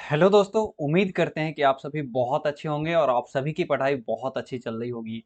Hello दोस्तों, उम्मीद करते हैं कि आप सभी बहुत अच्छे होंगे और आप सभी की पढ़ाई बहुत अच्छी चल रही होगी।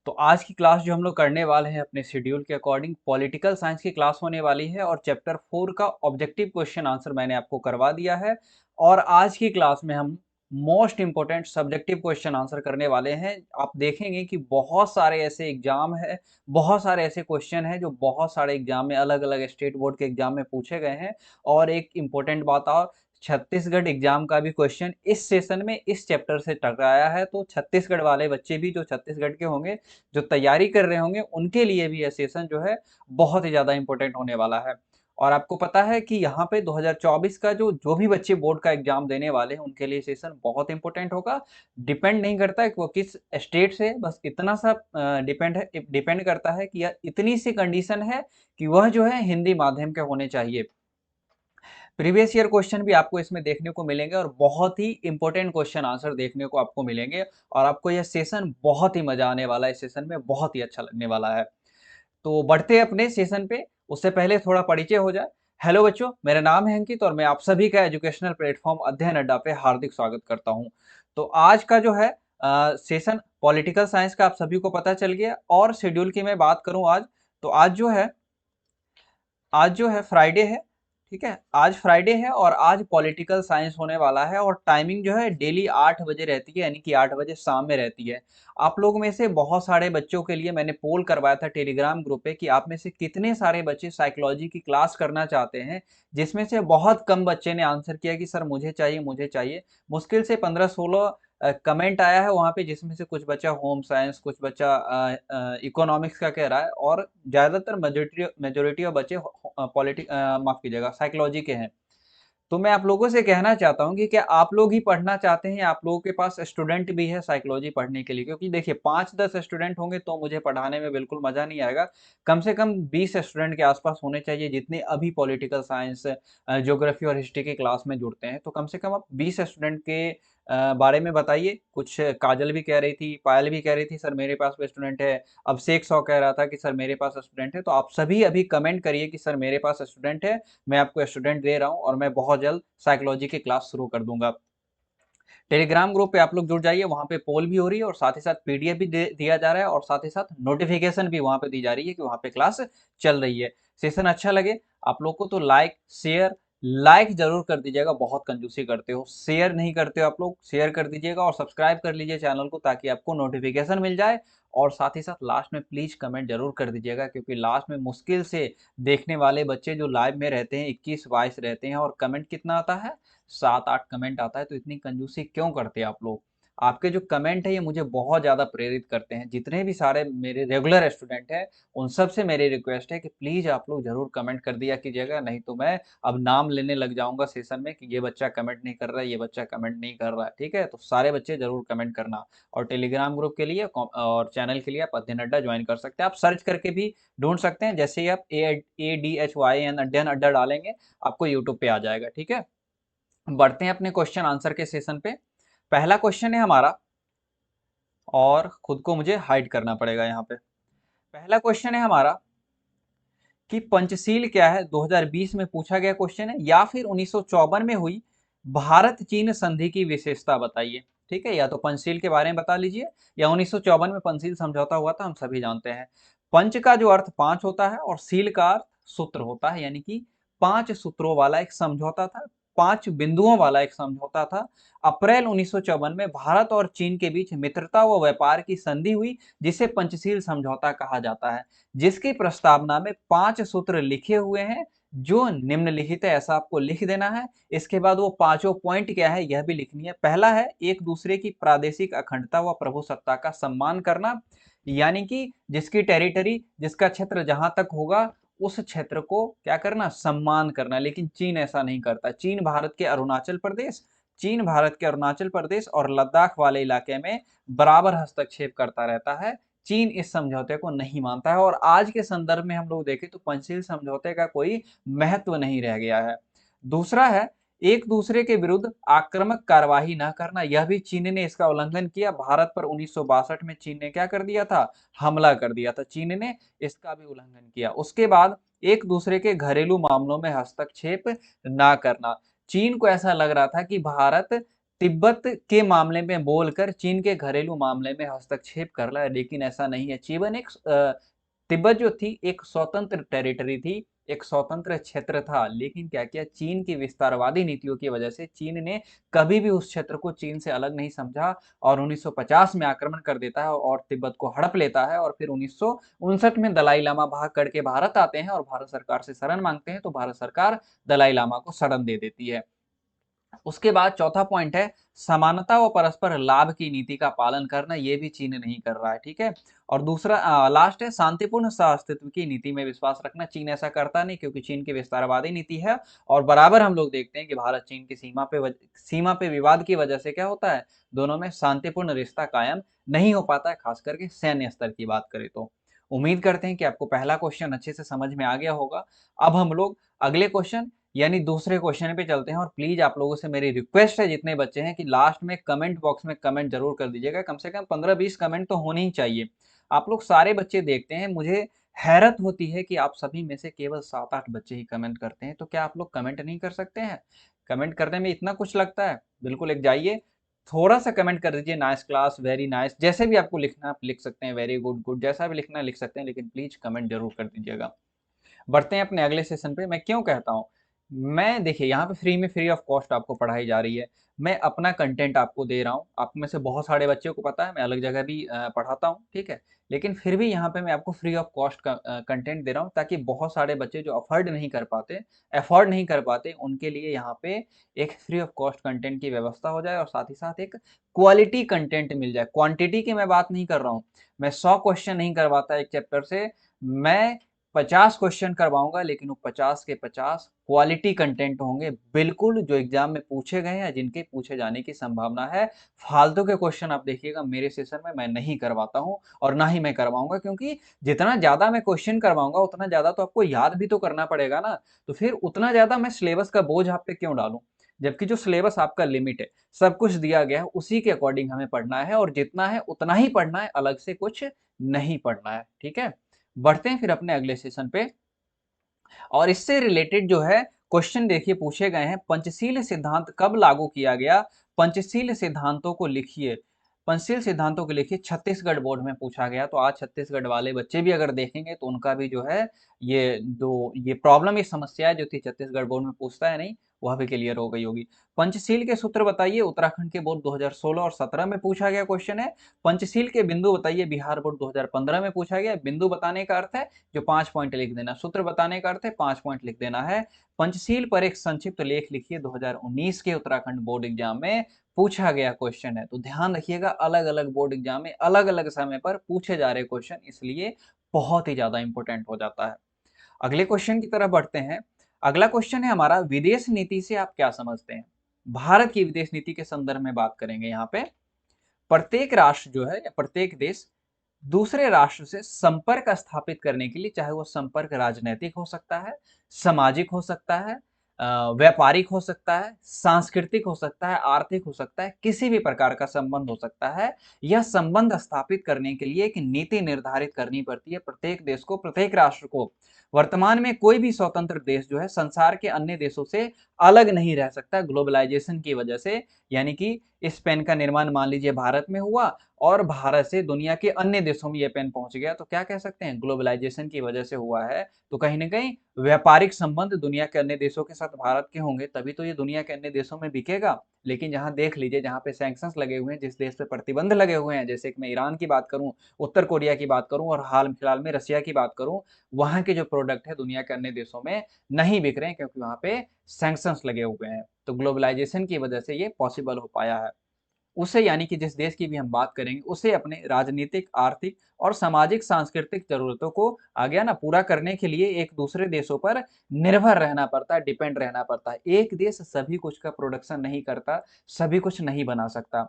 तो आज की क्लास जो हम लोग करने वाले हैं अपने शेड्यूल के अकॉर्डिंग पॉलिटिकल साइंस की क्लास होने वाली है और चैप्टर 4 का ऑब्जेक्टिव क्वेश्चन आंसर मैंने आपको करवा दिया है। और आज की क्लास में हम most important subjective question answer करने वाले हैं। आप देखेंगे कि बहुत सारे ऐसे एग्जाम है, बहुत सारे ऐसे क्वेश्चन हैं जो बहुत सारे एग्जाम में अलग-अलग स्टेट बोर्ड के एग्जाम में पूछे गए हैं। और एक इम्पोर्टेंट बात और, छत्तीसगढ़ एग्जाम का भी क्वेश्चन इस सेशन में इस चैप्टर से टकराया है। तो छत्तीसगढ़ वाले बच्चे भी जो छत्तीसगढ़ के होंगे, जो तैयारी कर रहे होंगे, उनके लिए भी यह सेशन जो है बहुत ही ज़्यादा इम्पोर्टेंट होने वाला है। और आपको पता है कि यहाँ पे 2024 का जो जो भी बच्चे बोर्ड का एग्जाम देने वाले हैं उनके लिए सेशन बहुत इंपॉर्टेंट होगा। डिपेंड नहीं करता है कि वो किस स्टेट से, बस इतना सा डिपेंड करता है कि यह इतनी सी कंडीशन है कि वह जो है हिंदी माध्यम के होने चाहिए। प्रीवियस ईयर क्वेश्चन भी आपको इसमें देखने को मिलेंगे और बहुत ही इंपॉर्टेंट क्वेश्चन आंसर देखने को आपको मिलेंगे। और आपको यह सेशन बहुत ही मजा आने वाला है, इस सेशन में बहुत ही अच्छा लगने वाला है। तो बढ़ते हैं अपने सेशन पे, उससे पहले थोड़ा परिचय हो जाए। हेलो बच्चों, मेरा नाम है अंकित और मैं आप सभी का एजुकेशनल प्लेटफॉर्म अध्ययन अड्डा पे हार्दिक स्वागत करता हूँ। तो आज का जो है सेशन पॉलिटिकल साइंस का आप सभी को पता चल गया। और शेड्यूल की मैं बात करूँ आज, तो आज जो है फ्राइडे है। ठीक है, आज फ्राइडे है और आज पॉलिटिकल साइंस होने वाला है और टाइमिंग जो है डेली 8 बजे रहती है, यानी कि 8 बजे शाम में रहती है। आप लोग में से बहुत सारे बच्चों के लिए मैंने पोल करवाया था टेलीग्राम ग्रुप पे कि आप में से कितने सारे बच्चे साइकोलॉजी की क्लास करना चाहते हैं, जिसमें से बहुत कम बच्चे ने आंसर किया कि सर मुझे चाहिए मुझे चाहिए। मुश्किल से 15-16 कमेंट आया है वहाँ पे, जिसमें से कुछ बच्चा होम साइंस, कुछ बच्चा इकोनॉमिक्स का कह रहा है और ज़्यादातर मेजोरिटी मेजोरिटी ऑफ बच्चे माफ़ कीजिएगा साइकोलॉजी के हैं। तो मैं आप लोगों से कहना चाहता हूँ कि क्या आप लोग ही पढ़ना चाहते हैं, आप लोगों के पास स्टूडेंट भी है साइकोलॉजी पढ़ने के लिए? क्योंकि देखिए 5-10 स्टूडेंट होंगे तो मुझे पढ़ाने में बिल्कुल मज़ा नहीं आएगा। कम से कम 20 स्टूडेंट के आस-पास होने चाहिए जितने अभी पॉलिटिकल साइंस, ज्योग्राफी और हिस्ट्री की क्लास में जुड़ते हैं। तो कम से कम आप 20 स्टूडेंट के बारे में बताइए। कुछ काजल भी कह रही थी, पायल भी कह रही थी सर मेरे पास भी स्टूडेंट है। अभिषेक 100 कह रहा था कि सर मेरे पास स्टूडेंट है। तो आप सभी अभी कमेंट करिए कि सर मेरे पास स्टूडेंट है, मैं आपको स्टूडेंट दे रहा हूँ और मैं बहुत जल्द साइकोलॉजी की क्लास शुरू कर दूंगा। टेलीग्राम ग्रुप पे आप लोग जुड़ जाइए, वहाँ पे पोल भी हो रही है और साथ ही साथ पीडीएफ भी दिया जा रहा है और साथ ही साथ नोटिफिकेशन भी वहाँ पे दी जा रही है कि वहाँ पे क्लास चल रही है। सेशन अच्छा लगे आप लोग को तो लाइक जरूर कर दीजिएगा। बहुत कंजूसी करते हो, शेयर नहीं करते हो आप लोग, शेयर कर दीजिएगा और सब्सक्राइब कर लीजिए चैनल को ताकि आपको नोटिफिकेशन मिल जाए। और साथ ही साथ लास्ट में प्लीज कमेंट जरूर कर दीजिएगा, क्योंकि लास्ट में मुश्किल से देखने वाले बच्चे जो लाइव में रहते हैं 21-22 रहते हैं और कमेंट कितना आता है, 7-8 कमेंट आता है। तो इतनी कंजूसी क्यों करते हैं आप लोग? आपके जो कमेंट है ये मुझे बहुत ज़्यादा प्रेरित करते हैं। जितने भी सारे मेरे रेगुलर स्टूडेंट हैं, उन सब से मेरी रिक्वेस्ट है कि प्लीज़ आप लोग ज़रूर कमेंट कर दिया कीजिएगा, नहीं तो मैं अब नाम लेने लग जाऊँगा सेशन में कि ये बच्चा कमेंट नहीं कर रहा है, ये बच्चा कमेंट नहीं कर रहा है, ठीक है? तो सारे बच्चे ज़रूर कमेंट करना। और टेलीग्राम ग्रुप के लिए और चैनल के लिए आप अध्ययन अड्डा ज्वाइन कर सकते हैं। आप सर्च करके भी ढूँढ सकते हैं, जैसे ही आप ADHYN अध्ययन अड्डा डालेंगे, आपको यूट्यूब पे आ जाएगा, ठीक है? बढ़ते हैं अपने क्वेश्चन आंसर के सेशन पे। पहला क्वेश्चन है हमारा, और खुद को मुझे हाइड करना पड़ेगा यहाँ पे। पहला क्वेश्चन है हमारा कि पंचशील क्या है? 2020 में पूछा गया क्वेश्चन है, या फिर 1954 में हुई भारत चीन संधि की विशेषता बताइए। ठीक है, या तो पंचशील के बारे में बता लीजिए, या 1954 में पंचशील समझौता हुआ था, हम सभी जानते हैं। पंच का जो अर्थ 5 होता है और शील का अर्थ सूत्र होता है, यानी कि 5 सूत्रों वाला एक समझौता था, 5 बिंदुओं वाला एक समझौता था। अप्रैल 1954 में भारत और चीन के बीच मित्रता व व्यापार की संधि हुई, जिसे पंचशील समझौता कहा जाता है, जिसकी प्रस्तावना में 5 सूत्र लिखे हुए हैं जो निम्नलिखित है, ऐसा आपको लिख देना है। इसके बाद वो पांचों पॉइंट क्या है यह भी लिखनी है। पहला है एक दूसरे की प्रादेशिक अखंडता व प्रभुसत्ता का सम्मान करना, यानी कि जिसकी टेरिटरी, जिसका क्षेत्र जहां तक होगा उस क्षेत्र को क्या करना, सम्मान करना। लेकिन चीन ऐसा नहीं करता। चीन भारत के अरुणाचल प्रदेश और लद्दाख वाले इलाके में बराबर हस्तक्षेप करता रहता है। चीन इस समझौते को नहीं मानता है और आज के संदर्भ में हम लोग देखें तो पंचशील समझौते का कोई महत्व नहीं रह गया है। दूसरा है एक दूसरे के विरुद्ध आक्रामक कार्यवाही न करना, यह भी चीन ने इसका उल्लंघन किया। भारत पर 1962 में चीन ने क्या कर दिया था, हमला कर दिया था। चीन ने इसका भी उल्लंघन किया। उसके बाद एक दूसरे के घरेलू मामलों में हस्तक्षेप ना करना, चीन को ऐसा लग रहा था कि भारत तिब्बत के मामले में बोलकर चीन के घरेलू मामले में हस्तक्षेप कर रहा है, लेकिन ऐसा नहीं है। तिब्बत जो थी एक स्वतंत्र टेरिटरी थी, एक स्वतंत्र क्षेत्र था, लेकिन क्या किया चीन की विस्तारवादी नीतियों की वजह से चीन ने कभी भी उस क्षेत्र को चीन से अलग नहीं समझा और 1950 में आक्रमण कर देता है और तिब्बत को हड़प लेता है और फिर 1959 में दलाई लामा भाग करके भारत आते हैं और भारत सरकार से शरण मांगते हैं, तो भारत सरकार दलाई लामा को शरण दे देती है। उसके बाद चौथा पॉइंट है समानता व परस्पर लाभ की नीति का पालन करना, ये भी चीन नहीं कर रहा है, ठीक है। और दूसरा लास्ट है शांतिपूर्ण सहअस्तित्व की नीति में विश्वास रखना, चीन ऐसा करता नहीं क्योंकि चीन की विस्तारवादी नीति है और बराबर हम लोग देखते हैं कि भारत चीन की सीमा पे विवाद की वजह से क्या होता है, दोनों में शांतिपूर्ण रिश्ता कायम नहीं हो पाता है, खास करके सैन्य स्तर की बात करें तो। उम्मीद करते हैं कि आपको पहला क्वेश्चन अच्छे से समझ में आ गया होगा। अब हम लोग अगले क्वेश्चन यानी दूसरे क्वेश्चन पे चलते हैं और प्लीज आप लोगों से मेरी रिक्वेस्ट है जितने बच्चे हैं कि लास्ट में कमेंट बॉक्स में कमेंट जरूर कर दीजिएगा, कम से कम 15-20 कमेंट तो होने ही चाहिए। आप लोग सारे बच्चे देखते हैं, मुझे हैरत होती है कि आप सभी में से केवल 7-8 बच्चे ही कमेंट करते हैं, तो क्या आप लोग कमेंट नहीं कर सकते हैं? कमेंट करने में इतना कुछ लगता है? बिल्कुल एक जाइए, थोड़ा सा कमेंट कर दीजिए, नाइस क्लास, वेरी नाइस, जैसे भी आपको लिखना आप लिख सकते हैं, वेरी गुड गुड, जैसा भी लिखना लिख सकते हैं, लेकिन प्लीज कमेंट जरूर कर दीजिएगा। बढ़ते हैं अपने अगले सेशन पे। मैं क्यों कहता हूँ, मैं देखिए यहाँ पे फ्री में फ्री ऑफ कॉस्ट आपको पढ़ाई जा रही है, मैं अपना कंटेंट आपको दे रहा हूँ। आप में से बहुत सारे बच्चों को पता है मैं अलग जगह भी पढ़ाता हूँ, ठीक है, लेकिन फिर भी यहाँ पे मैं आपको फ्री ऑफ कॉस्ट कंटेंट दे रहा हूँ ताकि बहुत सारे बच्चे जो अफोर्ड नहीं कर पाते उनके लिए यहाँ पे एक फ्री ऑफ कॉस्ट कंटेंट की व्यवस्था हो जाए और साथ ही साथ एक क्वालिटी कंटेंट मिल जाए। क्वांटिटी की मैं बात नहीं कर रहा हूँ, मैं 100 क्वेश्चन नहीं करवाता एक चैप्टर से, मैं 50 क्वेश्चन करवाऊंगा, लेकिन वो 50 के 50 क्वालिटी कंटेंट होंगे, बिल्कुल जो एग्जाम में पूछे गए हैं, जिनके पूछे जाने की संभावना है। फालतू के क्वेश्चन आप देखिएगा मेरे सेशन में मैं नहीं करवाता हूं और ना ही मैं करवाऊंगा, क्योंकि जितना ज्यादा मैं क्वेश्चन करवाऊंगा उतना ज्यादा तो आपको याद भी तो करना पड़ेगा ना, तो फिर उतना ज्यादा मैं सिलेबस का बोझ आप पे क्यों डालूं, जबकि जो सिलेबस आपका लिमिट है, सब कुछ दिया गया है, उसी के अकॉर्डिंग हमें पढ़ना है और जितना है उतना ही पढ़ना है, अलग से कुछ नहीं पढ़ना है, ठीक है। बढ़ते हैं फिर अपने अगले सेशन पे और इससे रिलेटेड जो है क्वेश्चन देखिए पूछे गए हैं, पंचशील सिद्धांत कब लागू किया गया, पंचशील सिद्धांतों को लिखिए, पंचशील सिद्धांतों को लिखिए, छत्तीसगढ़ बोर्ड में पूछा गया। तो आज छत्तीसगढ़ वाले बच्चे भी अगर देखेंगे तो उनका भी जो है ये प्रॉब्लम, ये समस्या जो थी छत्तीसगढ़ बोर्ड में पूछता है नहीं, वह भी क्लियर हो गई होगी। पंचशील के सूत्र बताइए, उत्तराखंड के बोर्ड 2016 और 17 में पूछा गया क्वेश्चन है। पंचशील के बिंदु बताइए, बिहार बोर्ड 2015 में पूछा गया। बिंदु बताने का अर्थ है जो 5 पॉइंट लिख देना, सूत्र बताने का अर्थ है 5 पॉइंट लिख देना है। पंचशील पर एक संक्षिप्त लेख लिखिए, 2019 के उत्तराखंड बोर्ड एग्जाम में पूछा गया क्वेश्चन है। तो ध्यान रखिएगा, अलग अलग बोर्ड एग्जाम में अलग अलग समय पर पूछे जा रहे क्वेश्चन, इसलिए बहुत ही ज्यादा इंपॉर्टेंट हो जाता है। अगले क्वेश्चन की तरफ बढ़ते हैं। अगला क्वेश्चन है हमारा, विदेश नीति से आप क्या समझते हैं। भारत की विदेश नीति के संदर्भ में बात करेंगे। यहाँ पे प्रत्येक राष्ट्र जो है या प्रत्येक देश दूसरे राष्ट्र से संपर्क स्थापित करने के लिए, चाहे वो संपर्क राजनैतिक हो सकता है, सामाजिक हो सकता है, व्यापारिक हो सकता है, सांस्कृतिक हो सकता है, आर्थिक हो सकता है, किसी भी प्रकार का संबंध हो सकता है, यह संबंध स्थापित करने के लिए एक नीति निर्धारित करनी पड़ती है प्रत्येक देश को, प्रत्येक राष्ट्र को। वर्तमान में कोई भी स्वतंत्र देश जो है संसार के अन्य देशों से अलग नहीं रह सकता ग्लोबलाइजेशन की वजह से। यानी कि इस पेन का निर्माण मान लीजिए भारत में हुआ और भारत से दुनिया के अन्य देशों में ये पेन पहुंच गया, तो क्या कह सकते हैं, ग्लोबलाइजेशन की वजह से हुआ है। तो कहीं ना कहीं व्यापारिक संबंध दुनिया के अन्य देशों के साथ भारत के होंगे, तभी तो ये दुनिया के अन्य देशों में बिकेगा। लेकिन जहां देख लीजिए, जहां पे सैंक्शंस लगे हुए हैं, जिस देश पे प्रतिबंध लगे हुए हैं, जैसे कि मैं ईरान की बात करूं, उत्तर कोरिया की बात करूं और हाल फिलहाल में रशिया की बात करूं, वहां के जो प्रोडक्ट है दुनिया के अन्य देशों में नहीं बिक रहे हैं, क्योंकि वहां पे सैंक्शंस लगे हुए हैं। तो ग्लोबलाइजेशन की वजह से ये पॉसिबल हो पाया है। उसे यानी कि जिस देश की भी हम बात करेंगे, उसे अपने राजनीतिक, आर्थिक और सामाजिक सांस्कृतिक जरूरतों को आ गया ना पूरा करने के लिए एक दूसरे देशों पर निर्भर रहना पड़ता है, डिपेंड रहना पड़ता है। एक देश सभी कुछ का प्रोडक्शन नहीं करता, सभी कुछ नहीं बना सकता।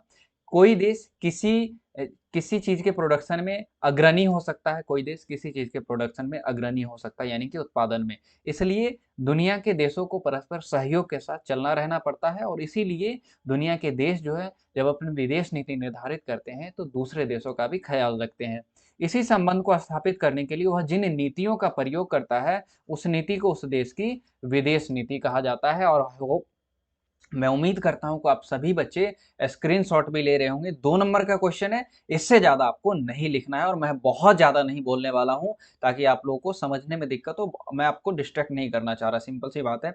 कोई देश किसी चीज के प्रोडक्शन में अग्रणी हो सकता है, कोई देश किसी चीज के प्रोडक्शन में अग्रणी हो सकता है, यानी कि उत्पादन में। इसलिए दुनिया के देशों को परस्पर सहयोग के साथ चलना रहना पड़ता है और इसीलिए दुनिया के देश जो है जब अपनी विदेश नीति निर्धारित करते हैं तो दूसरे देशों का भी ख्याल रखते हैं। इसी संबंध को स्थापित करने के लिए वह जिन नीतियों का प्रयोग करता है, उस नीति को उस देश की विदेश नीति कहा जाता है। और मैं उम्मीद करता हूं कि आप सभी बच्चे स्क्रीनशॉट भी ले रहे होंगे। 2 नंबर का क्वेश्चन है, इससे ज़्यादा आपको नहीं लिखना है और मैं बहुत ज़्यादा नहीं बोलने वाला हूं ताकि आप लोगों को समझने में दिक्कत हो। मैं आपको डिस्ट्रैक्ट नहीं करना चाह रहा, सिंपल सी बात है।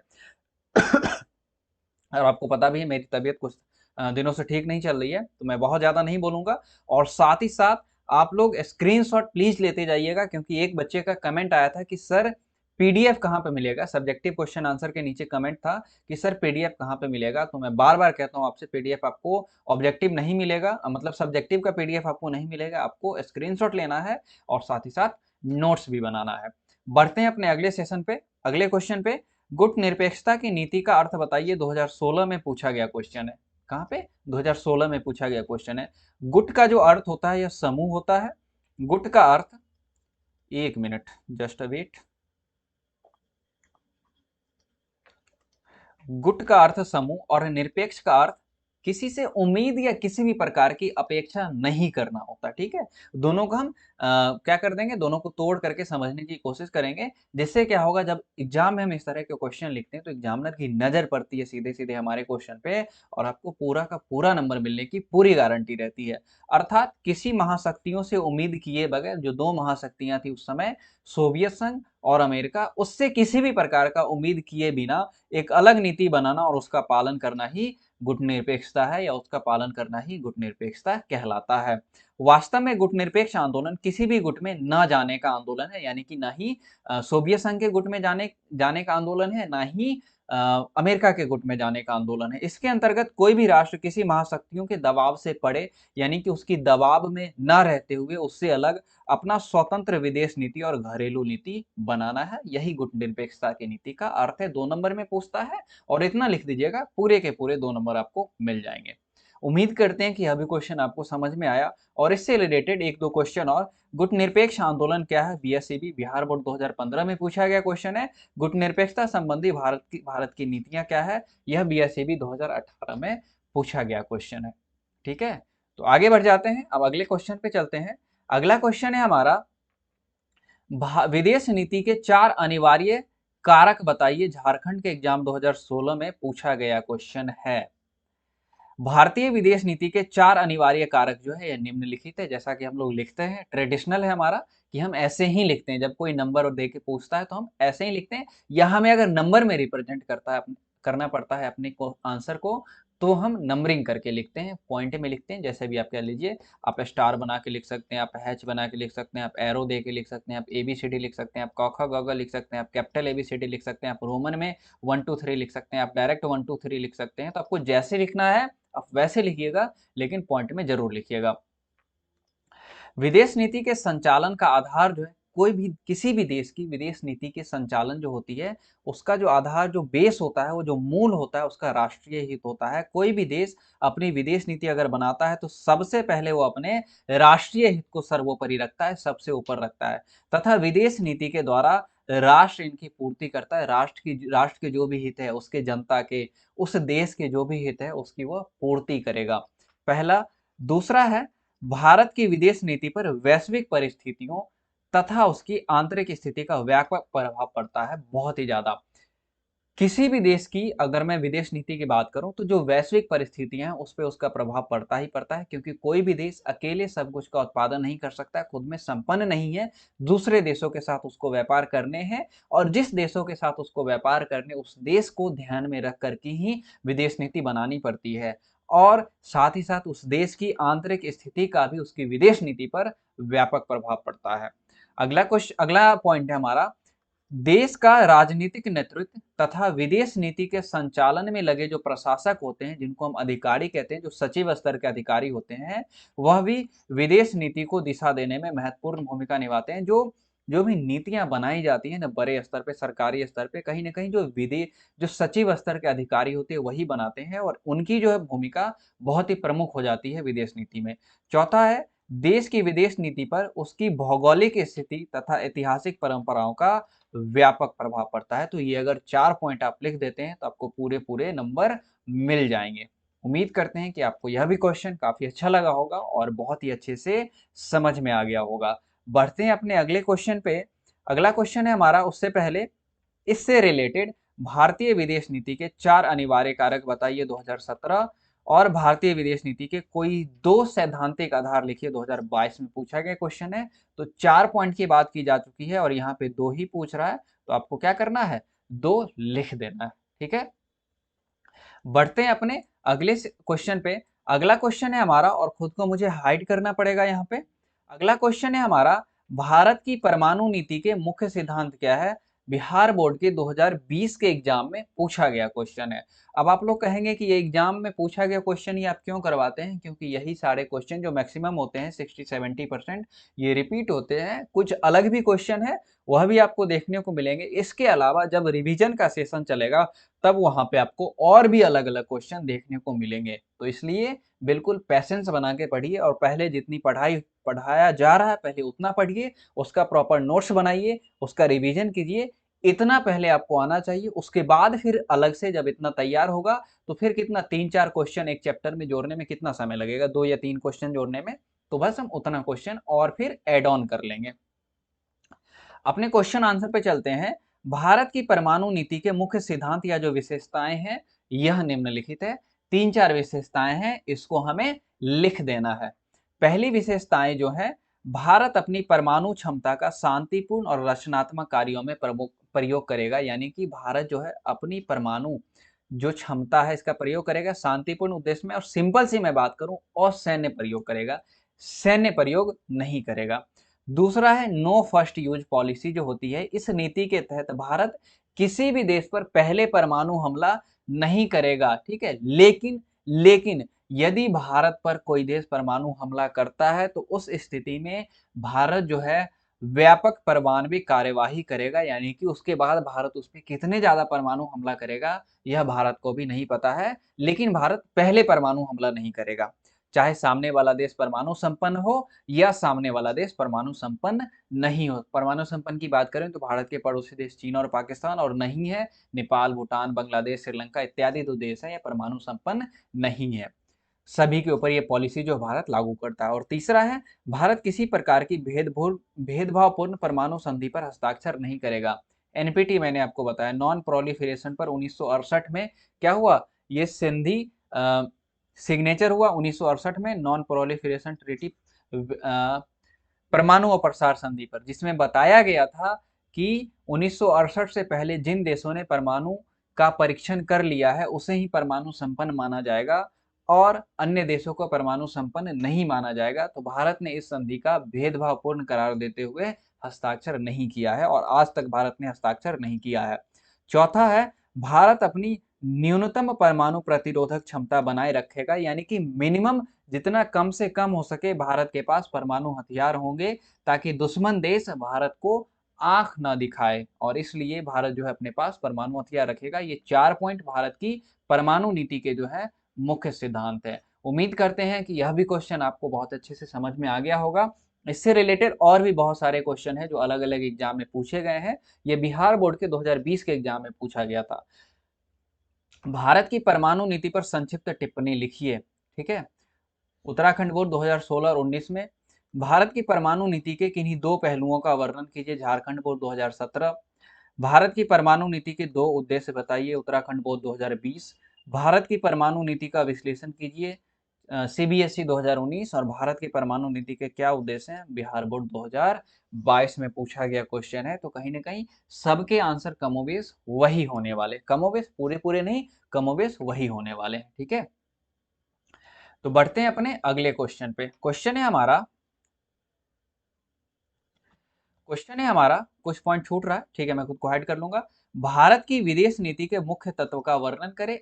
और आपको पता भी है मेरी तबीयत कुछ दिनों से ठीक नहीं चल रही है, तो मैं बहुत ज़्यादा नहीं बोलूँगा। और साथ ही साथ आप लोग स्क्रीनशॉट प्लीज़ लेते जाइएगा, क्योंकि एक बच्चे का कमेंट आया था कि सर पीडीएफ कहाँ पे मिलेगा? सब्जेक्टिव क्वेश्चन आंसर के नीचे कमेंट था कि सर पीडीएफ कहाँ पे मिलेगा? तो मैं बार-बार कहता हूँ आपसे, पीडीएफ आपको ऑब्जेक्टिव नहीं मिलेगा, मतलब सब्जेक्टिव का पीडीएफ आपको नहीं मिलेगा, आपको स्क्रीनशॉट लेना है और साथ ही साथ नोट्स भी बनाना है। बढ़ते हैं अपने अगले सेशन पे, अगले क्वेश्चन पे। गुट निरपेक्षता की नीति का अर्थ बताइए, 2016 में पूछा गया क्वेश्चन है। कहाँ पे? 2016 में पूछा गया क्वेश्चन है। गुट का जो अर्थ होता है, यह समूह होता है। गुट का अर्थ, एक मिनट जस्ट अ वेट। गुट का अर्थ समूह और निरपेक्ष का अर्थ किसी से उम्मीद या किसी भी प्रकार की अपेक्षा नहीं करना होता। ठीक है, दोनों को हम क्या कर देंगे, दोनों को तोड़ करके समझने की कोशिश करेंगे। जिससे क्या होगा, जब एग्जाम में हम इस तरह के क्वेश्चन लिखते हैं तो एग्जामिनर की नजर पड़ती है सीधे सीधे हमारे क्वेश्चन पे और आपको पूरा का पूरा नंबर मिलने की पूरी गारंटी रहती है। अर्थात किसी महाशक्तियों से उम्मीद किए बगैर, जो 2 महाशक्तियां थी उस समय, सोवियत संघ और अमेरिका, उससे किसी भी प्रकार का उम्मीद किए बिना एक अलग नीति बनाना और उसका पालन करना ही गुटनिरपेक्षता है, या उसका पालन करना ही गुटनिरपेक्षता कहलाता है। वास्तव में गुटनिरपेक्ष आंदोलन किसी भी गुट में न जाने का आंदोलन है, यानी कि ना ही सोवियत संघ के गुट में जाने जाने का आंदोलन है, ना ही अमेरिका के गुट में जाने का आंदोलन है। इसके अंतर्गत कोई भी राष्ट्र किसी महाशक्तियों के दबाव से पड़े, यानी कि उसकी दबाव में न रहते हुए उससे अलग अपना स्वतंत्र विदेश नीति और घरेलू नीति बनाना है, यही गुटनिरपेक्षता की नीति का अर्थ है। 2 नंबर में पूछता है और इतना लिख दीजिएगा, पूरे के पूरे 2 नंबर आपको मिल जाएंगे। उम्मीद करते हैं कि यह भी क्वेश्चन आपको समझ में आया और इससे रिलेटेड 1-2 क्वेश्चन और। गुटनिरपेक्ष आंदोलन क्या है? बीएसईबी बिहार बोर्ड 2015 में पूछा गया क्वेश्चन है। गुटनिरपेक्षता संबंधी भारत की नीतियां क्या है? यह बीएसईबी 2018 में पूछा गया क्वेश्चन है। ठीक है, तो आगे बढ़ जाते हैं, अब अगले क्वेश्चन पे चलते हैं। अगला क्वेश्चन है हमारा, विदेश नीति के 4 अनिवार्य कारक बताइए। झारखंड के एग्जाम 2016 में पूछा गया क्वेश्चन है। भारतीय विदेश नीति के 4 अनिवार्य कारक जो है, ये निम्नलिखित है। जैसा कि हम लोग लिखते हैं, ट्रेडिशनल है हमारा कि हम ऐसे ही लिखते हैं, जब कोई नंबर और दे के पूछता है तो हम ऐसे ही लिखते हैं, या हमें अगर नंबर में रिप्रेजेंट करना पड़ता है अपने को आंसर को, तो हम नंबरिंग करके लिखते हैं, पॉइंट में लिखते हैं। जैसे भी आप कह लीजिए, आप स्टार बना के लिख सकते हैं, आप हैच बना के लिख सकते हैं, आप एरो दे के लिख सकते हैं, आप एबीसीडी लिख सकते हैं, आप क ख ग घ लिख सकते हैं, आप कैपिटल एबीसीडी लिख सकते हैं, आप रोमन में 1 2 3 लिख सकते हैं, आप डायरेक्ट 1 2 3 लिख सकते हैं। तो आपको जैसे लिखना है आप वैसे लिखिएगा, लेकिन पॉइंट में जरूर लिखिएगा। विदेश नीति के संचालन का आधार जो है, कोई भी किसी भी देश की विदेश नीति के संचालन जो होती है, उसका जो आधार, जो बेस होता है, वो जो मूल होता है, उसका राष्ट्रीय हित होता है। कोई भी देश अपनी विदेश नीति अगर बनाता है तो सबसे पहले वो अपने राष्ट्रीय हित को सर्वोपरि रखता है, सबसे ऊपर रखता है, तथा विदेश नीति के द्वारा राष्ट्र इनकी पूर्ति करता है। राष्ट्र के जो भी हित है, उसके जनता के, उस देश के जो भी हित है, उसकी वह पूर्ति करेगा। पहला। दूसरा है, भारत की विदेश नीति पर वैश्विक परिस्थितियों तथा उसकी आंतरिक स्थिति का व्यापक प्रभाव पड़ता है, बहुत ही ज्यादा। किसी भी देश की अगर मैं विदेश नीति की बात करूं, तो जो वैश्विक परिस्थितियां हैं उस पर उसका प्रभाव पड़ता ही पड़ता है, क्योंकि कोई भी देश अकेले सब कुछ का उत्पादन नहीं कर सकता है, खुद में संपन्न नहीं है। दूसरे देशों के साथ उसको व्यापार करने हैं, और जिस देशों के साथ उसको व्यापार करने, उस देश को ध्यान में रख करके ही विदेश नीति बनानी पड़ती है। और साथ ही साथ उस देश की आंतरिक स्थिति का भी उसकी विदेश नीति पर व्यापक प्रभाव पड़ता है। अगला पॉइंट है हमारा, देश का राजनीतिक नेतृत्व तथा विदेश नीति के संचालन में लगे जो प्रशासक होते हैं, जिनको हम अधिकारी कहते हैं, जो सचिव स्तर के अधिकारी होते हैं, वह भी विदेश नीति को दिशा देने में महत्वपूर्ण भूमिका निभाते हैं। जो भी नीतियां बनाई जाती है ना, बड़े स्तर पे, सरकारी स्तर पे, कहीं ना कहीं जो सचिव स्तर के अधिकारी होते हैं वही बनाते हैं, और उनकी जो है भूमिका बहुत ही प्रमुख हो जाती है विदेश नीति में। चौथा है, देश की विदेश नीति पर उसकी भौगोलिक स्थिति तथा ऐतिहासिक परंपराओं का व्यापक प्रभाव पड़ता है। तो ये अगर 4 पॉइंट आप लिख देते हैं तो आपको पूरे पूरे नंबर मिल जाएंगे। उम्मीद करते हैं कि आपको यह भी क्वेश्चन काफी अच्छा लगा होगा और बहुत ही अच्छे से समझ में आ गया होगा। बढ़ते हैं अपने अगले क्वेश्चन पे। अगला क्वेश्चन है हमारा, उससे पहले इससे रिलेटेड भारतीय विदेश नीति के 4 अनिवार्य कारक बताइए 2017, और भारतीय विदेश नीति के कोई 2 सैद्धांतिक आधार लिखिए 2022 में पूछा गया क्वेश्चन है। तो 4 पॉइंट की बात की जा चुकी है और यहाँ पे 2 ही पूछ रहा है, तो आपको क्या करना है, 2 लिख देना है। ठीक है, बढ़ते हैं अपने अगले क्वेश्चन पे। अगला क्वेश्चन है हमारा, और खुद को मुझे हाइड करना पड़ेगा यहाँ पे। अगला क्वेश्चन है हमारा, भारत की परमाणु नीति के मुख्य सिद्धांत क्या है। बिहार बोर्ड के 2020 के एग्जाम में पूछा गया क्वेश्चन है। अब आप लोग कहेंगे कि ये एग्जाम में पूछा गया क्वेश्चन ही आप क्यों करवाते हैं, क्योंकि यही सारे क्वेश्चन जो मैक्सिमम होते हैं 60-70% ये रिपीट होते हैं। कुछ अलग भी क्वेश्चन है, वह भी आपको देखने को मिलेंगे। इसके अलावा जब रिवीजन का सेशन चलेगा तब वहां पे आपको और भी अलग अलग क्वेश्चन देखने को मिलेंगे। तो इसलिए बिल्कुल पैसेंस बना के पढ़िए, और पहले जितनी पढ़ाई पढ़ाया जा रहा है पहले उतना पढ़िए, उसका प्रॉपर नोट्स बनाइए, उसका रिवीजन कीजिए। इतना पहले आपको आना चाहिए, उसके बाद फिर अलग से जब इतना तैयार होगा तो फिर कितना 3-4 क्वेश्चन एक चैप्टर में जोड़ने में कितना समय लगेगा, 2 या 3 क्वेश्चन जोड़ने में, तो बस हम उतना क्वेश्चन और फिर एड ऑन कर लेंगे। अपने क्वेश्चन आंसर पे चलते हैं। भारत की परमाणु नीति के मुख्य सिद्धांत या जो विशेषताएं हैं यह निम्नलिखित है। 3-4 विशेषताएं हैं, इसको हमें लिख देना है। पहली विशेषताएं जो है, भारत अपनी परमाणु क्षमता का शांतिपूर्ण और रचनात्मक कार्यों में प्रयोग करेगा, यानी कि भारत जो है अपनी परमाणु जो क्षमता है इसका प्रयोग करेगा शांतिपूर्ण उद्देश्य में, और सिंपल सी मैं बात करूं, और सैन्य प्रयोग करेगा, सैन्य प्रयोग नहीं करेगा। दूसरा है नो फर्स्ट यूज पॉलिसी जो होती है, इस नीति के तहत भारत किसी भी देश पर पहले परमाणु हमला नहीं करेगा। ठीक है, लेकिन यदि भारत पर कोई देश परमाणु हमला करता है तो उस स्थिति में भारत जो है व्यापक परमाणविक कार्यवाही करेगा, यानी कि उसके बाद भारत उस पर कितने ज्यादा परमाणु हमला करेगा यह भारत को भी नहीं पता है, लेकिन भारत पहले परमाणु हमला नहीं करेगा, चाहे सामने वाला देश परमाणु संपन्न हो या सामने वाला देश परमाणु संपन्न नहीं हो। परमाणु संपन्न की बात करें तो भारत के पड़ोसी देश चीन और पाकिस्तान, और नहीं है नेपाल, भूटान, बांग्लादेश, श्रीलंका इत्यादि जो देश है ये परमाणु संपन्न नहीं है। सभी के ऊपर ये पॉलिसी जो भारत लागू करता है। और तीसरा है, भारत किसी प्रकार की भेदभावपूर्ण परमाणु संधि पर हस्ताक्षर नहीं करेगा। एनपीटी मैंने आपको बताया, नॉन प्रोलिफरेशन पर 1968 में क्या हुआ, ये संधि सिग्नेचर हुआ 1968 में, नॉन प्रोलिफरेशन ट्रीटी परमाणु अप्रसार संधि पर, जिसमें बताया गया था कि 1968 से पहले जिन देशों ने परमाणु का परीक्षण कर लिया है उसे ही परमाणु संपन्न माना जाएगा, और अन्य देशों को परमाणु संपन्न नहीं माना जाएगा। तो भारत ने इस संधि का भेदभावपूर्ण करार देते हुए हस्ताक्षर नहीं किया है, और आज तक भारत ने हस्ताक्षर नहीं किया है। चौथा है, भारत अपनी न्यूनतम परमाणु प्रतिरोधक क्षमता बनाए रखेगा, यानी कि मिनिमम जितना कम से कम हो सके भारत के पास परमाणु हथियार होंगे, ताकि दुश्मन देश भारत को आंख ना दिखाए, और इसलिए भारत जो है अपने पास परमाणु हथियार रखेगा। ये 4 पॉइंट भारत की परमाणु नीति के जो है मुख्य सिद्धांत है। उम्मीद करते हैं कि यह भी क्वेश्चन आपको बहुत अच्छे से समझ में आ गया होगा। इससे रिलेटेड और भी बहुत सारे क्वेश्चन हैं जो अलग अलग एग्जाम में पूछे गए हैं। ये बिहार बोर्ड के 2020 के एग्जाम में पूछा गया था। भारत की परमाणु नीति पर संक्षिप्त टिप्पणी लिखिए। ठीक है, उत्तराखंड बोर्ड 2016 और 19 में। भारत की परमाणु नीति के किन्हीं 2 पहलुओं का वर्णन कीजिए, झारखंड बोर्ड 2017। भारत की परमाणु नीति के 2 उद्देश्य बताइए, उत्तराखंड बोर्ड 2020। भारत की परमाणु नीति का विश्लेषण कीजिए, सीबीएसई 2019। और भारत की परमाणु नीति के क्या उद्देश्य हैं, बिहार बोर्ड 2022 में पूछा गया क्वेश्चन है। तो कहीं ना कहीं सबके आंसर कमोबेश वही होने वाले, कमोबेश पूरे पूरे नहीं, कमोबेश वही होने वाले हैं। ठीक है, तो बढ़ते हैं अपने अगले क्वेश्चन पे। क्वेश्चन है हमारा, कुछ पॉइंट छूट रहा है, ठीक है मैं खुद को हाइड कर लूंगा। भारत की विदेश नीति के मुख्य तत्व का वर्णन करें,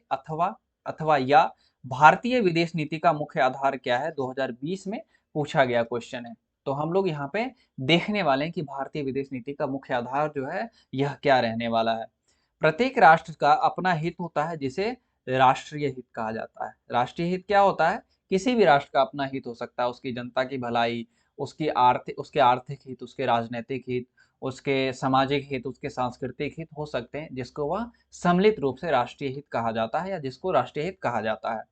अथवा या भारतीय विदेश नीति का मुख्य आधार क्या है, 2020 में पूछा गया क्वेश्चन है। तो हम लोग यहाँ पे देखने वाले हैं कि भारतीय विदेश नीति का मुख्य आधार जो है यह क्या रहने वाला है। प्रत्येक राष्ट्र का अपना हित होता है जिसे राष्ट्रीय हित कहा जाता है। राष्ट्रीय हित क्या होता है, किसी भी राष्ट्र का अपना हित हो सकता है, उसकी जनता की भलाई, उसके आर्थिक हित, उसके राजनीतिक हित, उसके सामाजिक हित, उसके सांस्कृतिक हित हो सकते हैं, जिसको वह सम्मिलित रूप से राष्ट्रीय हित कहा जाता है, या जिसको राष्ट्रीय हित कहा जाता है।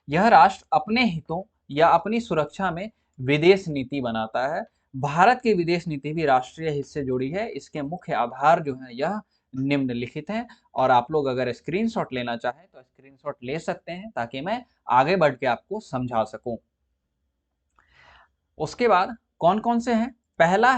यह राष्ट्र अपने हितों या अपनी सुरक्षा में विदेश नीति बनाता है। भारत की विदेश नीति भी राष्ट्रीय हित से जुड़ी है। इसके मुख्य आधार जो है यह निम्नलिखित हैं। और आप लोग अगर स्क्रीनशॉट लेना चाहें तो स्क्रीनशॉट ले सकते हैं, ताकि मैं आगे बढ़ के आपको समझा सकूं। उसके बाद कौन कौन से हैं? पहला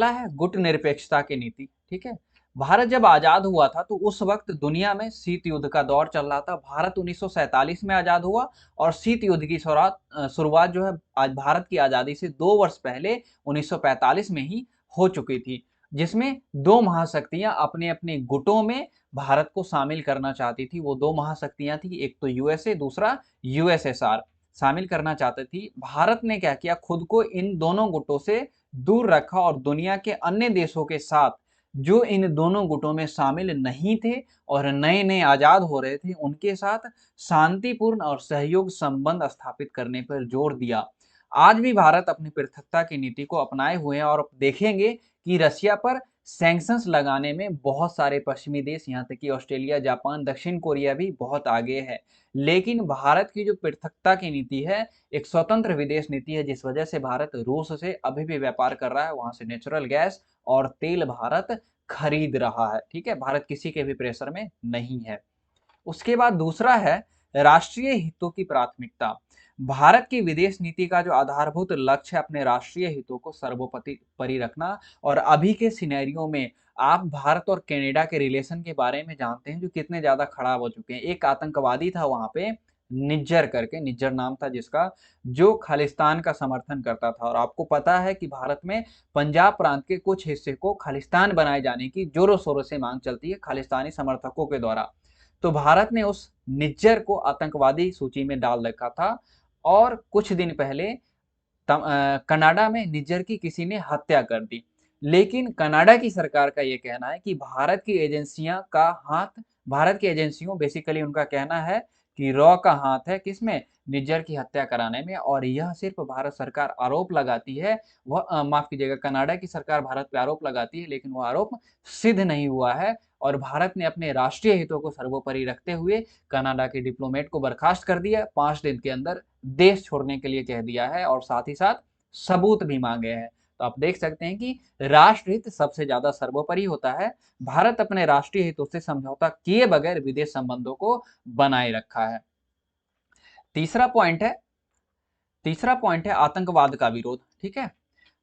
है गुट निरपेक्षता की नीति। ठीक है, भारत जब आजाद हुआ था तो उस वक्त दुनिया में शीत युद्ध का दौर चल रहा था। भारत 1947 में आजाद हुआ और शीत युद्ध की शुरुआत जो है आज भारत की आजादी से 2 वर्ष पहले 1945 में ही हो चुकी थी, जिसमें दो महाशक्तियां अपने अपने गुटों में भारत को शामिल करना चाहती थी। वो दो महाशक्तियां थी, एक तो यूएसए, दूसरा यूएसएसआर शामिल करना चाहती थी। भारत ने क्या किया, खुद को इन दोनों गुटों से दूर रखा और दुनिया के अन्य देशों के साथ जो इन दोनों गुटों में शामिल नहीं थे और नए नए आजाद हो रहे थे, उनके साथ शांतिपूर्ण और सहयोग संबंध स्थापित करने पर जोर दिया। आज भी भारत अपनी पृथकता की नीति को अपनाए हुए हैं और देखेंगे कि रशिया पर सैंक्शंस लगाने में बहुत सारे पश्चिमी देश, यहाँ तक कि ऑस्ट्रेलिया, जापान, दक्षिण कोरिया भी बहुत आगे है। लेकिन भारत की जो पृथकता की नीति है, एक स्वतंत्र विदेश नीति है, जिस वजह से भारत रूस से अभी भी व्यापार कर रहा है, वहां से नेचुरल गैस और तेल भारत खरीद रहा है। ठीक है, भारत किसी के भी प्रेशर में नहीं है। उसके बाद दूसरा है राष्ट्रीय हितों की प्राथमिकता। भारत की विदेश नीति का जो आधारभूत लक्ष्य है अपने राष्ट्रीय हितों को सर्वोपरि रखना। और अभी के सिनेरियो में आप भारत और कनाडा के रिलेशन के बारे में जानते हैं, जो कितने ज्यादा खराब हो चुके हैं। एक आतंकवादी था वहां पे, निज्जर करके, निज्जर नाम था जिसका, जो खालिस्तान का समर्थन करता था। और आपको पता है कि भारत में पंजाब प्रांत के कुछ हिस्से को खालिस्तान बनाए जाने की जोरों शोरों से मांग चलती है खालिस्तानी समर्थकों के द्वारा। तो भारत ने उस निज्जर को आतंकवादी सूची में डाल रखा था। और कुछ दिन पहले कनाडा में निज्जर की किसी ने हत्या कर दी। लेकिन कनाडा की सरकार का यह कहना है कि भारत की एजेंसियों बेसिकली उनका कहना है कि रॉ का हाथ है किसमें, निज्जर की हत्या कराने में। और यह सिर्फ भारत सरकार आरोप लगाती है, वह माफ कीजिएगा, कनाडा की सरकार भारत पे आरोप लगाती है, लेकिन वह आरोप सिद्ध नहीं हुआ है। और भारत ने अपने राष्ट्रीय हितों को सर्वोपरि रखते हुए कनाडा के डिप्लोमेट को बर्खास्त कर दिया, 5 दिन के अंदर देश छोड़ने के लिए कह दिया है, और साथ ही साथ सबूत भी मांगे हैं। तो आप देख सकते हैं कि राष्ट्रहित सबसे ज्यादा सर्वोपरि होता है। भारत अपने राष्ट्रीय हितों से समझौता किए बगैर विदेश संबंधों को बनाए रखा है। तीसरा पॉइंट है आतंकवाद का विरोध। ठीक है,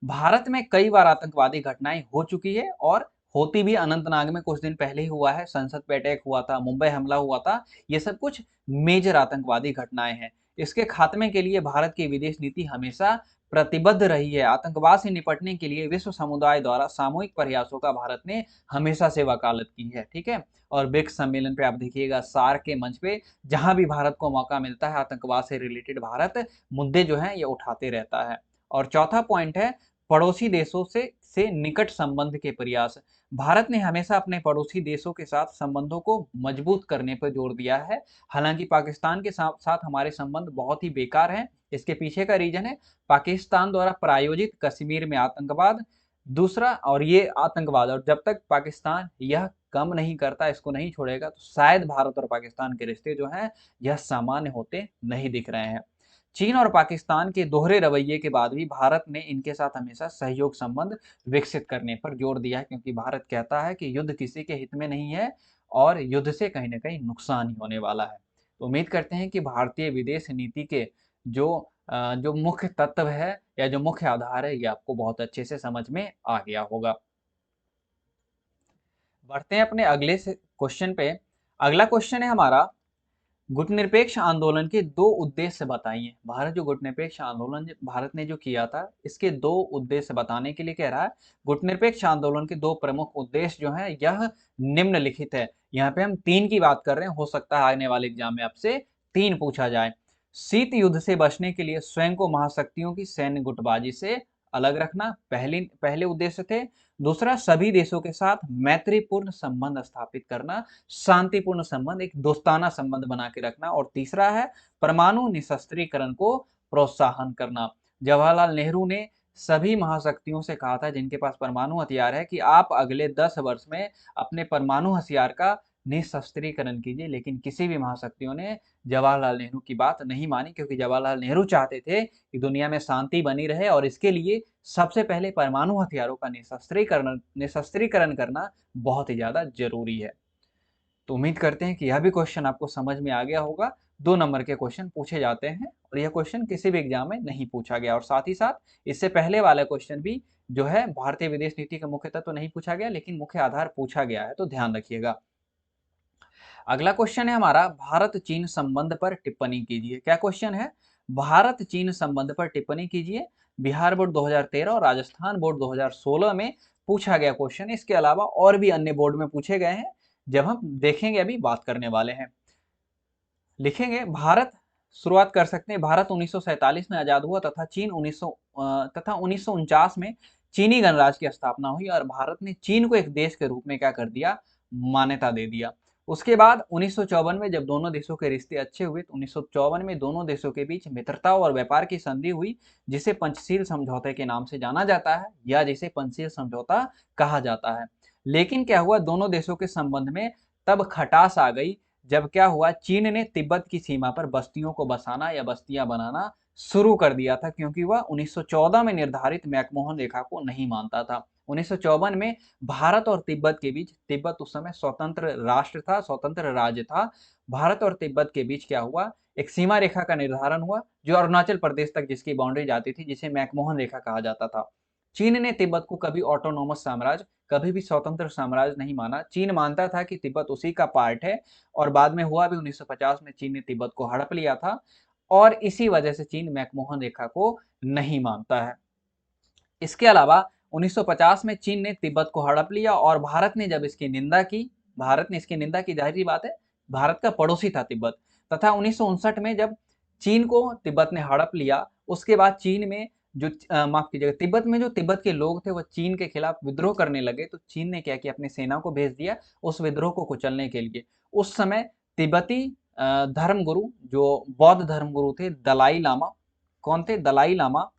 भारत में कई बार आतंकवादी घटनाएं हो चुकी है और होती भी। अनंतनाग में कुछ दिन पहले ही हुआ है, संसद पे अटैक हुआ था, मुंबई हमला हुआ था। ये सब कुछ मेजर आतंकवादी घटनाएं हैं। इसके खात्मे के लिए भारत की विदेश नीति हमेशा प्रतिबद्ध रही है। आतंकवाद से निपटने के लिए विश्व समुदाय द्वारा सामूहिक प्रयासों का भारत ने हमेशा से वकालत की है। ठीक है, और ब्रिक्स सम्मेलन पे आप देखिएगा, सार्क के मंच पे जहां भी भारत को मौका मिलता है, आतंकवाद से रिलेटेड भारत मुद्दे जो हैं ये उठाते रहता है। और चौथा पॉइंट है पड़ोसी देशों से निकट संबंध के प्रयास। भारत ने हमेशा अपने पड़ोसी देशों के साथ संबंधों को मजबूत करने पर जोर दिया है। हालांकि पाकिस्तान के साथ हमारे संबंध बहुत ही बेकार हैं। इसके पीछे का रीजन है पाकिस्तान द्वारा प्रायोजित कश्मीर में आतंकवाद, दूसरा, और ये आतंकवाद, और जब तक पाकिस्तान यह कम नहीं करता, इसको नहीं छोड़ेगा, तो शायद भारत और पाकिस्तान के रिश्ते जो हैं यह सामान्य होते नहीं दिख रहे हैं। चीन और पाकिस्तान के दोहरे रवैये के बाद भी भारत ने इनके साथ हमेशा सहयोग संबंध विकसित करने पर जोर दिया है, क्योंकि भारत कहता है कि युद्ध किसी के हित में नहीं है और युद्ध से कहीं ना कहीं नुकसान ही होने वाला है। तो उम्मीद करते हैं कि भारतीय विदेश नीति के जो जो मुख्य तत्व है या जो मुख्य आधार है, ये आपको बहुत अच्छे से समझ में आ गया होगा। बढ़ते हैं अपने अगले क्वेश्चन पे। अगला क्वेश्चन है हमारा, गुटनिरपेक्ष आंदोलन के दो उद्देश्य बताइए। भारत जो गुटनिरपेक्ष आंदोलन भारत ने जो किया था, इसके दो उद्देश्य बताने के लिए कह रहा है। गुटनिरपेक्ष आंदोलन के दो प्रमुख उद्देश्य जो हैं यह निम्नलिखित है। यहाँ पे हम 3 की बात कर रहे हैं, हो सकता है आने वाले एग्जाम में आपसे 3 पूछा जाए। शीत युद्ध से बचने के लिए स्वयं को महाशक्तियों की सैन्य गुटबाजी से अलग रखना पहले उद्देश्य थे। दूसरा, सभी देशों के साथ मैत्रीपूर्ण संबंध स्थापित करना, शांतिपूर्ण संबंध, एक दोस्ताना संबंध बना के रखना। और तीसरा है परमाणु निशस्त्रीकरण को प्रोत्साहन करना। जवाहरलाल नेहरू ने सभी महाशक्तियों से कहा था जिनके पास परमाणु हथियार है कि आप अगले 10 वर्ष में अपने परमाणु हथियार का निशस्त्रीकरण कीजिए। लेकिन किसी भी महाशक्तियों ने जवाहरलाल नेहरू की बात नहीं मानी, क्योंकि जवाहरलाल नेहरू चाहते थे कि दुनिया में शांति बनी रहे और इसके लिए सबसे पहले परमाणु हथियारों का निशस्त्रीकरण करना बहुत ही ज़्यादा ज़रूरी है। तो उम्मीद करते हैं कि यह भी क्वेश्चन आपको समझ में आ गया होगा। 2 नंबर के क्वेश्चन पूछे जाते हैं और यह क्वेश्चन किसी भी एग्जाम में नहीं पूछा गया, और साथ ही साथ इससे पहले वाला क्वेश्चन भी जो है भारतीय विदेश नीति का मुख्य तत्व नहीं पूछा गया, लेकिन मुख्य आधार पूछा गया है, तो ध्यान रखिएगा। अगला क्वेश्चन है हमारा, भारत चीन संबंध पर टिप्पणी कीजिए। क्या क्वेश्चन है? भारत चीन संबंध पर टिप्पणी कीजिए। बिहार बोर्ड 2013 और राजस्थान बोर्ड 2016 में पूछा गया क्वेश्चन। इसके अलावा और भी अन्य बोर्ड में पूछे गए हैं, जब हम देखेंगे अभी बात करने वाले हैं। लिखेंगे भारत, शुरुआत कर सकते हैं। भारत 1947 में आजाद हुआ तथा चीन 1949 में चीनी गणराज्य की स्थापना हुई और भारत ने चीन को एक देश के रूप में क्या कर दिया? मान्यता दे दिया। उसके बाद 1954 में जब दोनों देशों के रिश्ते अच्छे हुए तो 1954 में दोनों देशों के बीच मित्रता और व्यापार की संधि हुई, जिसे पंचशील समझौते के नाम से जाना जाता है या जिसे पंचशील समझौता कहा जाता है। लेकिन क्या हुआ, दोनों देशों के संबंध में तब खटास आ गई जब क्या हुआ, चीन ने तिब्बत की सीमा पर बस्तियों को बसाना या बस्तियां बनाना शुरू कर दिया था, क्योंकि वह 1914 में निर्धारित मैकमोहन रेखा को नहीं मानता था। 1954 में भारत और तिब्बत के बीच, तिब्बत उस समय स्वतंत्र राष्ट्र था, स्वतंत्र राज्य था, भारत और तिब्बत के बीच क्या हुआ, एक सीमा रेखा का निर्धारण हुआ जो अरुणाचल प्रदेश तक जिसकी बाउंड्री जाती थी, जिसे मैकमोहन रेखा कहा जाता था। चीन ने तिब्बत को कभी ऑटोनोमस साम्राज्य, कभी भी स्वतंत्र साम्राज्य नहीं माना। चीन मानता था कि तिब्बत उसी का पार्ट है, और बाद में हुआ भी 1950 में चीन ने तिब्बत को हड़प लिया था, और इसी वजह से चीन मैकमोहन रेखा को नहीं मानता है। इसके अलावा 1950 में चीन ने तिब्बत को हड़प लिया और भारत ने जब इसकी निंदा की, जाहिर सी बात है, भारत का पड़ोसी था तिब्बत, तथा 1959 में जब चीन को तिब्बत ने हड़प लिया, उसके बाद चीन में जो माफ कीजिएगा, तिब्बत में जो तिब्बत के लोग थे वो चीन के खिलाफ विद्रोह करने लगे, तो चीन ने क्या किया, अपनी सेना को भेज दिया उस विद्रोह को कुचलने के लिए। उस समय तिब्बती धर्मगुरु, जो बौद्ध धर्मगुरु थे, दलाई लामा, कौन थे? दलाई लामा,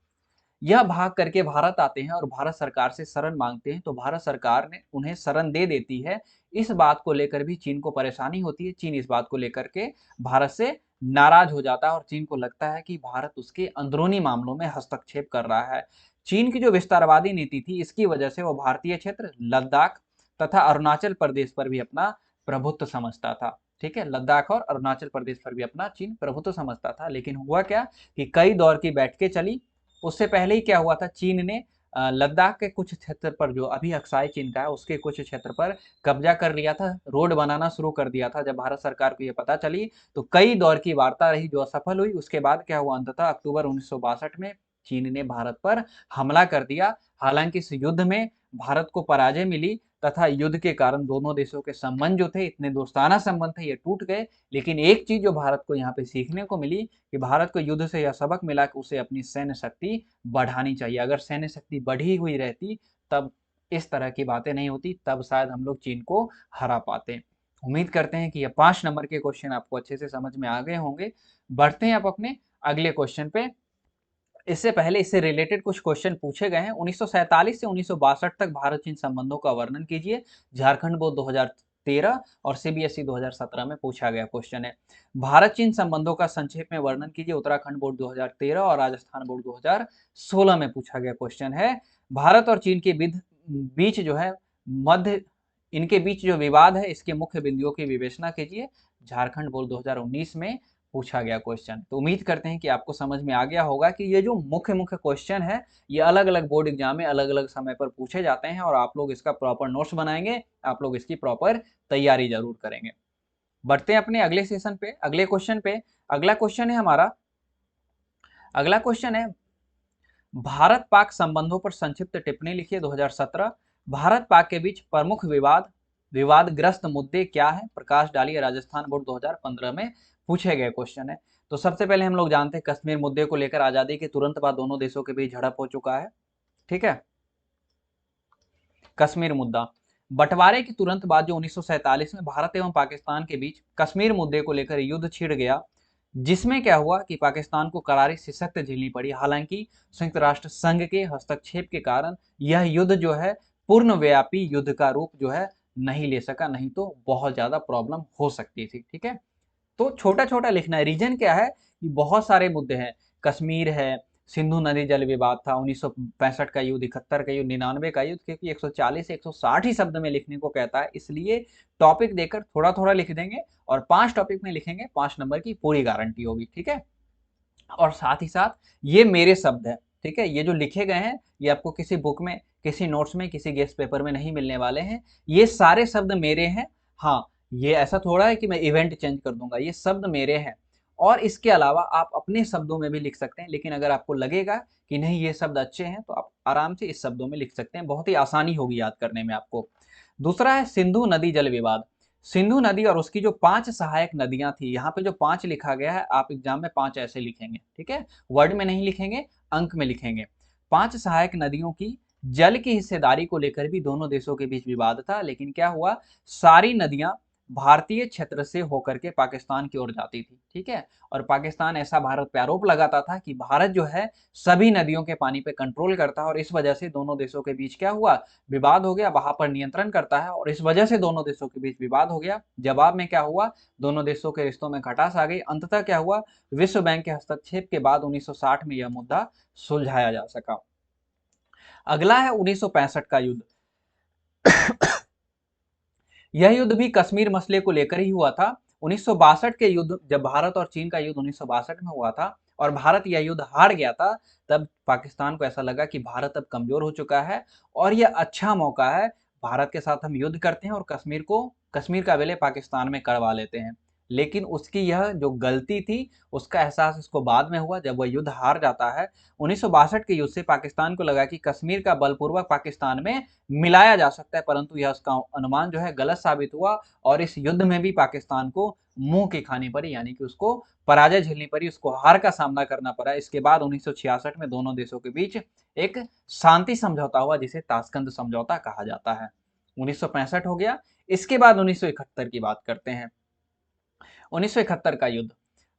यह भाग करके भारत आते हैं और भारत सरकार से शरण मांगते हैं, तो भारत सरकार ने उन्हें शरण दे देती है। इस बात को लेकर भी चीन को परेशानी होती है। चीन इस बात को लेकर के भारत से नाराज हो जाता है और चीन को लगता है कि भारत उसके अंदरूनी मामलों में हस्तक्षेप कर रहा है। चीन की जो विस्तारवादी नीति थी, इसकी वजह से वो भारतीय क्षेत्र लद्दाख तथा अरुणाचल प्रदेश पर भी अपना प्रभुत्व समझता था। ठीक है, लद्दाख और अरुणाचल प्रदेश पर भी अपना चीन प्रभुत्व समझता था। लेकिन हुआ क्या कि कई दौर की बैठकें चली। उससे पहले ही क्या हुआ था, चीन ने लद्दाख के कुछ क्षेत्र पर, जो अभी अक्साई चीन का है, उसके कुछ क्षेत्र पर कब्जा कर लिया था, रोड बनाना शुरू कर दिया था। जब भारत सरकार को ये पता चली तो कई दौर की वार्ता रही जो असफल हुई। उसके बाद क्या हुआ, अंततः अक्टूबर 1962 में चीन ने भारत पर हमला कर दिया। हालांकि इस युद्ध में भारत को पराजय मिली तथा युद्ध के कारण दोनों देशों के संबंध जो थे, इतने दोस्ताना संबंध थे, ये टूट गए। लेकिन एक चीज जो भारत को यहाँ पे सीखने को मिली कि भारत को युद्ध से यह सबक मिला कि उसे अपनी सैन्य शक्ति बढ़ानी चाहिए। अगर सैन्य शक्ति बढ़ी हुई रहती तब इस तरह की बातें नहीं होती, तब शायद हम लोग चीन को हरा पाते। उम्मीद करते हैं कि ये 5 नंबर के क्वेश्चन आपको अच्छे से समझ में आ गए होंगे। बढ़ते हैं आप अपने अगले क्वेश्चन पे। इससे पहले इससे रिलेटेड कुछ क्वेश्चन पूछे गए हैं। 1947 से 1962 तक भारत चीन संबंधों का वर्णन कीजिए। झारखंड बोर्ड 2013 और सीबीएसई 2017 में पूछा गया क्वेश्चन है। भारत चीन संबंधों का संक्षेप में वर्णन कीजिए। उत्तराखंड बोर्ड 2013 और राजस्थान बोर्ड 2016 में पूछा गया क्वेश्चन है। भारत और चीन के बीच जो है मध्य, इनके बीच जो विवाद है, इसके मुख्य बिंदुओं की विवेचना कीजिए। झारखंड बोर्ड 2019 में पूछा गया क्वेश्चन। तो उम्मीद करते हैं कि आपको समझ में आ गया होगा कि ये जो मुख्य मुख्य क्वेश्चन है, ये अलग अलग बोर्ड एग्जाम में अलग अलग समय पर पूछे जाते हैं और आप लोग इसका प्रॉपर नोट्स बनाएंगे, आप लोग इसकी प्रॉपर तैयारी जरूर करेंगे। बढ़ते हैं अपने अगले सेशन पे, अगले क्वेश्चन पे। अगला क्वेश्चन है हमारा, अगला क्वेश्चन है, भारत पाक संबंधों पर संक्षिप्त टिप्पणी लिखिए 2017। भारत पाक के बीच प्रमुख विवादग्रस्त मुद्दे क्या है? प्रकाश डालिए। राजस्थान बोर्ड 2015 में पूछे गए क्वेश्चन है। तो सबसे पहले हम लोग जानते हैं कश्मीर मुद्दे को लेकर आजादी के तुरंत बाद दोनों देशों के बीच झड़प हो चुका है। ठीक है, कश्मीर मुद्दा, बंटवारे के तुरंत बाद जो 1947 में भारत एवं पाकिस्तान के बीच कश्मीर मुद्दे को लेकर युद्ध छिड़ गया, जिसमें क्या हुआ कि पाकिस्तान को करारी शिकस्त झेलनी पड़ी। हालांकि संयुक्त राष्ट्र संघ के हस्तक्षेप के कारण यह युद्ध जो है पूर्णव्यापी युद्ध का रूप जो है नहीं ले सका, नहीं तो बहुत ज़्यादा प्रॉब्लम हो सकती थी। ठीक है, तो छोटा-छोटा लिखना है। रीज़न क्या है कि बहुत सारे मुद्दे हैं, कश्मीर है, सिंधु नदी जल विवाद था, 1965 का युद्ध, 71 का युद्ध, 99 का युद्ध, क्योंकि 140 से 160 ही शब्द में लिखने को कहता है, इसलिए टॉपिक देकर थोड़ा-थोड़ा लिख देंगे और 5 टॉपिक में लिखेंगे, 5 नंबर की पूरी गारंटी होगी। ठीक है? और साथ ही साथ ये मेरे शब्द हैं, ठीक है? ये जो लिखे गए हैं, ये आपको किसी बुक में, किसी नोट्स में, किसी गेस्ट पेपर में नहीं मिलने वाले हैं। ये सारे शब्द मेरे हैं। हाँ, ये ऐसा थोड़ा है कि मैं इवेंट चेंज कर दूँगा, ये शब्द मेरे हैं। और इसके अलावा आप अपने शब्दों में भी लिख सकते हैं, लेकिन अगर आपको लगेगा कि नहीं ये शब्द अच्छे हैं, तो आप आराम से इस शब्दों में लिख सकते हैं, बहुत ही आसानी होगी याद करने में आपको। दूसरा है सिंधु नदी जल विवाद। सिंधु नदी और उसकी जो 5 सहायक नदियाँ थी, यहाँ पे जो 5 लिखा गया है, आप एग्ज़ाम में 5 ऐसे लिखेंगे, ठीक है? वर्ड में नहीं लिखेंगे, अंक में लिखेंगे। 5 सहायक नदियों की जल की हिस्सेदारी को लेकर भी दोनों देशों के बीच विवाद था, लेकिन क्या हुआ, सारी नदियाँ भारतीय क्षेत्र से होकर के पाकिस्तान की ओर जाती थी, ठीक है? और पाकिस्तान ऐसा भारत पे आरोप लगाता था कि भारत जो है सभी नदियों के पानी पे कंट्रोल करता है और इस वजह से दोनों देशों के बीच क्या हुआ, विवाद हो गया, वहाँ पर नियंत्रण करता है और इस वजह से दोनों देशों के बीच विवाद हो गया। जवाब में क्या हुआ, दोनों देशों के रिश्तों में खटास आ गई। अंततः क्या हुआ, विश्व बैंक के हस्तक्षेप के बाद 1960 में यह मुद्दा सुलझाया जा सका। अगला है 1965 का युद्ध। यह युद्ध भी कश्मीर मसले को लेकर ही हुआ था। 1962 के युद्ध, जब भारत और चीन का युद्ध 1962 में हुआ था और भारत यह युद्ध हार गया था, तब पाकिस्तान को ऐसा लगा कि भारत अब कमजोर हो चुका है और यह अच्छा मौका है, भारत के साथ हम युद्ध करते हैं और कश्मीर का विलय पाकिस्तान में करवा लेते हैं। लेकिन उसकी यह जो गलती थी, उसका एहसास इसको बाद में हुआ जब वह युद्ध हार जाता है। 1962 के युद्ध से पाकिस्तान को लगा कि कश्मीर का बलपूर्वक पाकिस्तान में मिलाया जा सकता है, परंतु यह उसका अनुमान जो है गलत साबित हुआ और इस युद्ध में भी पाकिस्तान को मुंह की खानी पड़ी, यानी कि उसको पराजय झेलनी पड़ी, उसको हार का सामना करना पड़ा। इसके बाद 1966 में दोनों देशों के बीच एक शांति समझौता हुआ, जिसे ताशकंद समझौता कहा जाता है। 1965 हो गया। इसके बाद 1971 की बात करते हैं। 1971 का युद्ध,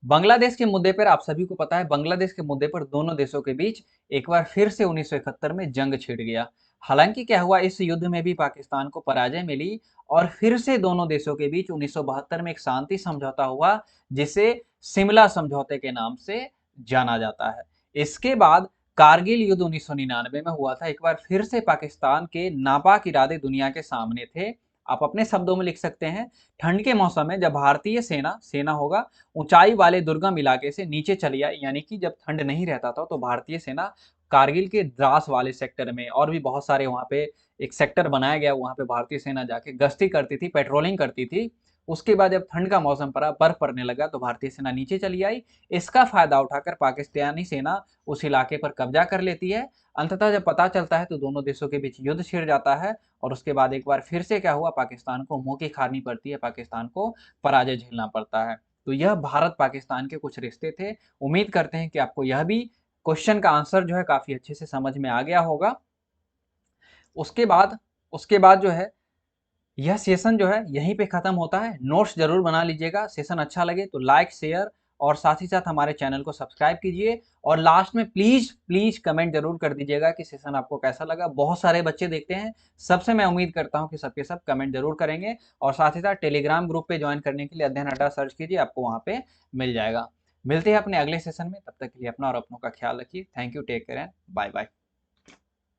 बांग्लादेश के मुद्दे पर आप सभी को पता है, बांग्लादेश के मुद्दे पर दोनों देशों के बीच एक बार फिर से 1971 में जंग छिड़ गया। हालांकि क्या हुआ, इस युद्ध में भी पाकिस्तान को पराजय मिली और फिर से दोनों देशों के बीच 1972 में एक शांति समझौता हुआ, जिसे शिमला समझौते के नाम से जाना जाता है। इसके बाद कारगिल युद्ध 1999 में हुआ था। एक बार फिर से पाकिस्तान के नापाक इरादे दुनिया के सामने थे। आप अपने शब्दों में लिख सकते हैं, ठंड के मौसम में जब भारतीय सेना होगा, ऊंचाई वाले दुर्गम इलाके से नीचे चली आई, यानी कि जब ठंड नहीं रहता था तो भारतीय सेना कारगिल के द्रास वाले सेक्टर में, और भी बहुत सारे वहाँ पे एक सेक्टर बनाया गया, वहाँ पे भारतीय सेना जाके गश्ती करती थी, पेट्रोलिंग करती थी। उसके बाद जब ठंड का मौसम पड़ा, बर्फ पड़ने लगा, तो भारतीय सेना नीचे चली आई। इसका फायदा उठाकर पाकिस्तानी सेना उस इलाके पर कब्जा कर लेती है। अंततः जब पता चलता है तो दोनों देशों के बीच युद्ध छिड़ जाता है और उसके बाद एक बार फिर से क्या हुआ, पाकिस्तान को मुंह की खानी पड़ती है, पाकिस्तान को पराजय झेलना पड़ता है। तो यह भारत पाकिस्तान के कुछ रिश्ते थे। उम्मीद करते हैं कि आपको यह भी क्वेश्चन का आंसर जो है काफी अच्छे से समझ में आ गया होगा। उसके बाद जो है, यह सेशन जो है यहीं पे खत्म होता है। नोट्स जरूर बना लीजिएगा। सेशन अच्छा लगे तो लाइक, शेयर और साथ ही साथ हमारे चैनल को सब्सक्राइब कीजिए और लास्ट में प्लीज प्लीज कमेंट जरूर कर दीजिएगा कि सेशन आपको कैसा लगा। बहुत सारे बच्चे देखते हैं, सबसे मैं उम्मीद करता हूं कि सबके सब कमेंट जरूर करेंगे और साथ ही साथ टेलीग्राम ग्रुप पे ज्वाइन करने के लिए अध्ययन अड्डा सर्च कीजिए, आपको वहां पे मिल जाएगा। मिलते हैं अपने अगले सेशन में, तब तक के लिए अपना और अपनों का ख्याल रखिए। Thank you, take care and bye bye.